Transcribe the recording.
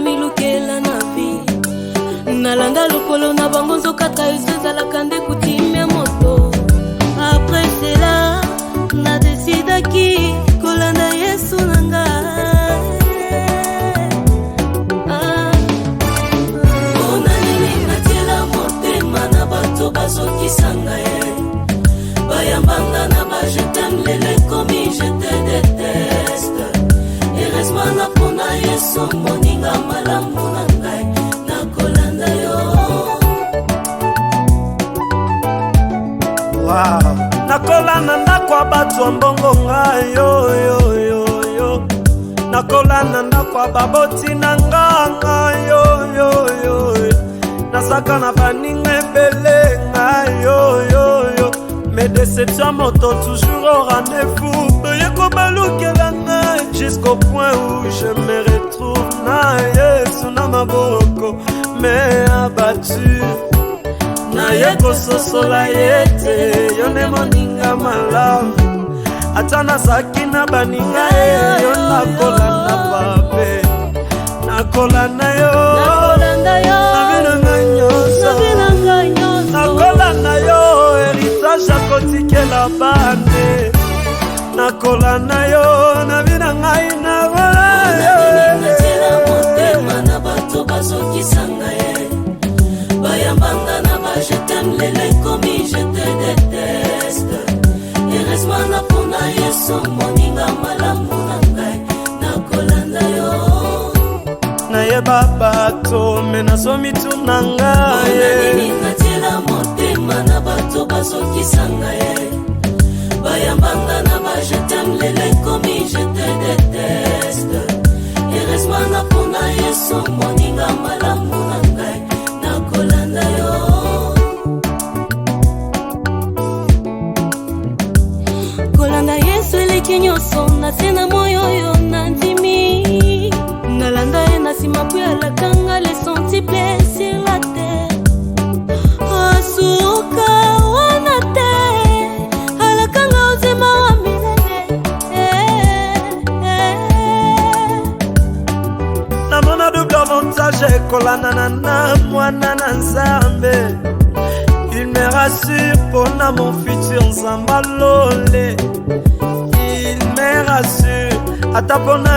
milukela na vi nalanda lokolo na bango nzokata ezalaka nde kutimia moto. Après cela na desidaki kolanda Yesu na ngai. Ona nini natiela motema na bato bazokisanga ye bayambanga na ba je t'aime lele komi je te déteste. Heureusement na pona Yesu moninga malamu na ngai nakolanda yo. Wow. Nakolana ndakwa batu mbongo ngai yo yo yo yo. Nakolana ndakwa baboti na nganga yo yo yo. Nasaka na baninga bele ngai yo yo yo. Mes déceptions moto toujours au rendez-vous. Yeko balukela ngai jusqu'au point où je me retrouve na Yesu na maboko mais abattu. Na yeko sosola yete yone moninga malamu atana sakina baninga yo nakolana pape nakolana yo nakolana yo héritage akotikela bane nakolana yo na bina ngai na wala yo motema na bato bazokisanga ye bayambanga na ba je t'aime lele komi je te déteste. Heureusement na pona Yesu moninga malamu na ngai nakolanda yo. Nayeba bato mena somi tuna ngai. Ona nini natiela motema na bato bazokisanga ye bayambanga na ba je t'aime lele komi je te déteste. Heureusement na pona Yesu moninga malamu na ngai nakolanda yo. Kolanda Yesu eleki nyonso nase na moyo oyo nandimi nalanda ye na nsima po alakanga les centiples sur la terre. Asuka wana te alakanga uzima wa milele. Namona double avantage kolanda na mwana na Nzambe. Il me rassure pour mon futur Zambalole. Il me rassure à ta bonne